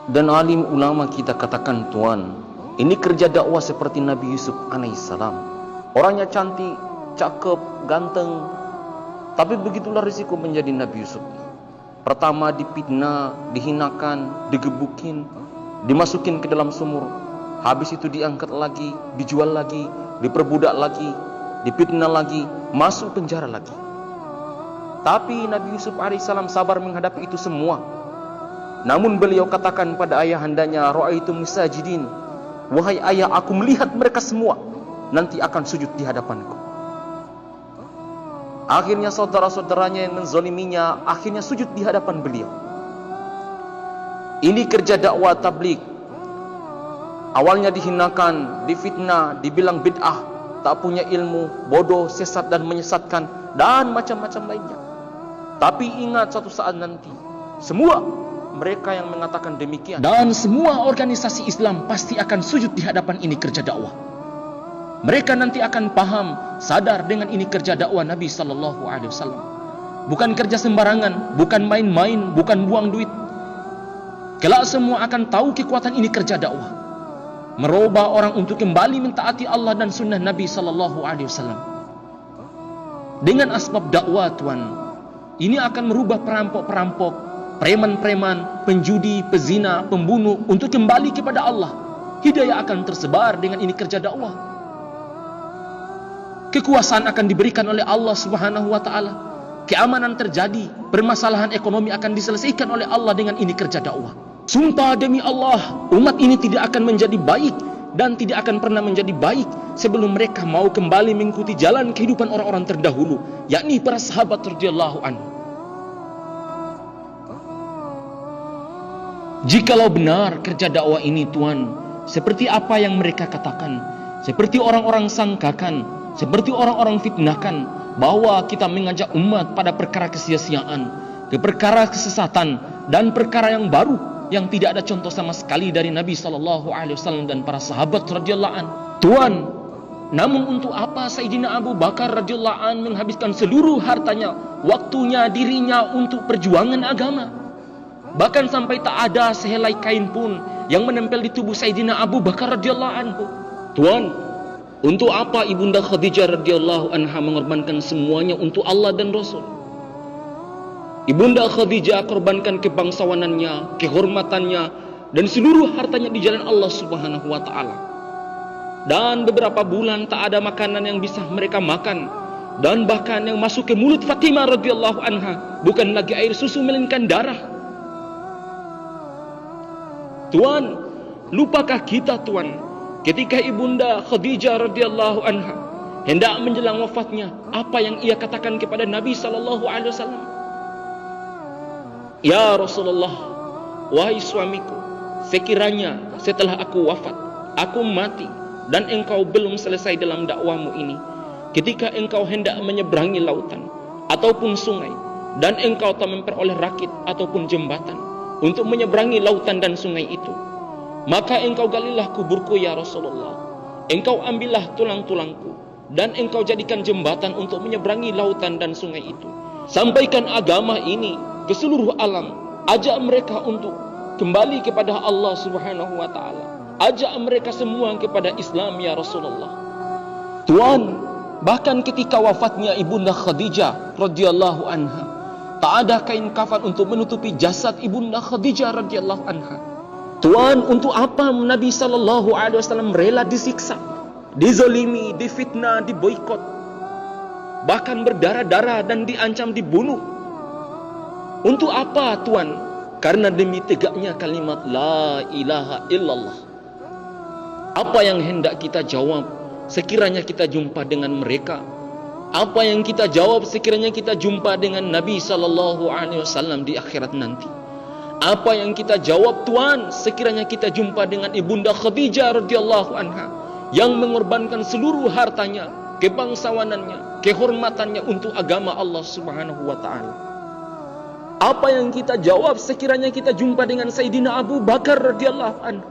Dan alim ulama kita katakan, Tuan, ini kerja dakwah seperti Nabi Yusuf alaihissalam. Orangnya cantik, cakep, ganteng, tapi begitulah risiko menjadi Nabi Yusuf. Pertama dipitnah, dihinakan, digebukin, dimasukin ke dalam sumur. Habis itu diangkat lagi, dijual lagi, diperbudak lagi, dipitnah lagi, masuk penjara lagi. Tapi Nabi Yusuf alaihissalam sabar menghadapi itu semua. Namun beliau katakan pada ayahandanya, ra'aitum sajidin, wahai ayah, aku melihat mereka semua nanti akan sujud di hadapanku. Akhirnya saudara-saudaranya yang menzoliminya akhirnya sujud di hadapan beliau. Ini kerja dakwah tabligh. Awalnya dihinakan, difitnah, dibilang bid'ah, tak punya ilmu, bodoh, sesat dan menyesatkan, dan macam-macam lainnya. Tapi ingat, suatu saat nanti semua mereka yang mengatakan demikian dan semua organisasi Islam pasti akan sujud di hadapan ini kerja dakwah. Mereka nanti akan paham, sadar dengan ini kerja dakwah Nabi sallallahu alaihi wasallam. Bukan kerja sembarangan, bukan main-main, bukan buang duit. Kelak semua akan tahu kekuatan ini kerja dakwah. Merubah orang untuk kembali mentaati Allah dan sunnah Nabi sallallahu alaihi wasallam. Dengan asbab dakwah, Tuan, ini akan merubah perampok-perampok, preman-preman, penjudi, pezina, pembunuh untuk kembali kepada Allah. Hidayah akan tersebar dengan ini kerja dakwah. Kekuasaan akan diberikan oleh Allah Subhanahu wa taala. Keamanan terjadi, permasalahan ekonomi akan diselesaikan oleh Allah dengan ini kerja dakwah. Sumpah demi Allah, umat ini tidak akan menjadi baik dan tidak akan pernah menjadi baik sebelum mereka mau kembali mengikuti jalan kehidupan orang-orang terdahulu, yakni para sahabat radhiyallahu anhu. Jikalau benar kerja dakwah ini, Tuan, seperti apa yang mereka katakan, seperti orang-orang sangkakan, seperti orang-orang fitnahkan, bahwa kita mengajak umat pada perkara kesia-siaan, ke perkara kesesatan, dan perkara yang baru yang tidak ada contoh sama sekali dari Nabi sallallahu alaihi wasallam dan para sahabat radhiyallahu anhu. Tuan, namun untuk apa Sayyidina Abu Bakar radhiyallahu anhu menghabiskan seluruh hartanya, waktunya, dirinya untuk perjuangan agama? Bahkan sampai tak ada sehelai kain pun yang menempel di tubuh Sayyidina Abu Bakar radhiyallahu anhu. Tuan, untuk apa Ibunda Khadijah radhiyallahu anha mengorbankan semuanya untuk Allah dan Rasul? Ibunda Khadijah korbankan kebangsawanannya, kehormatannya, dan seluruh hartanya di jalan Allah Subhanahu wa taala. Dan beberapa bulan tak ada makanan yang bisa mereka makan, dan bahkan yang masuk ke mulut Fatimah radhiyallahu anha bukan lagi air susu melainkan darah. Tuan, lupakah kita, Tuan, ketika Ibunda Khadijah radhiyallahu anha hendak menjelang wafatnya, apa yang ia katakan kepada Nabi sallallahu alaihi wasallam? Ya Rasulullah, wahai suamiku, sekiranya setelah aku wafat, aku mati, dan engkau belum selesai dalam dakwahmu ini, ketika engkau hendak menyeberangi lautan ataupun sungai, dan engkau tak memperoleh rakit ataupun jembatan untuk menyeberangi lautan dan sungai itu, maka engkau galilah kuburku ya Rasulullah. Engkau ambillah tulang-tulangku dan engkau jadikan jembatan untuk menyeberangi lautan dan sungai itu. Sampaikan agama ini ke seluruh alam. Ajak mereka untuk kembali kepada Allah Subhanahu wa taala. Ajak mereka semua kepada Islam ya Rasulullah. Tuan, bahkan ketika wafatnya Ibunda Khadijah radhiyallahu anha, tak ada kain kafan untuk menutupi jasad Ibunda Khadijah radhiyallahu anha. Tuan, untuk apa Nabi sallallahu alaihi wasallam rela disiksa, dizolimi, difitnah, diboikot, bahkan berdarah-darah dan diancam dibunuh? Untuk apa, Tuan? Karena demi tegaknya kalimat la ilaha illallah. Apa yang hendak kita jawab sekiranya kita jumpa dengan mereka? Apa yang kita jawab sekiranya kita jumpa dengan Nabi sallallahu alaihi wasallam di akhirat nanti? Apa yang kita jawab, Tuan, sekiranya kita jumpa dengan Ibunda Khadijah radhiyallahu anha yang mengorbankan seluruh hartanya, kebangsawanannya, kehormatannya untuk agama Allah Subhanahu wa taala? Apa yang kita jawab sekiranya kita jumpa dengan Sayyidina Abu Bakar radhiyallahu anhu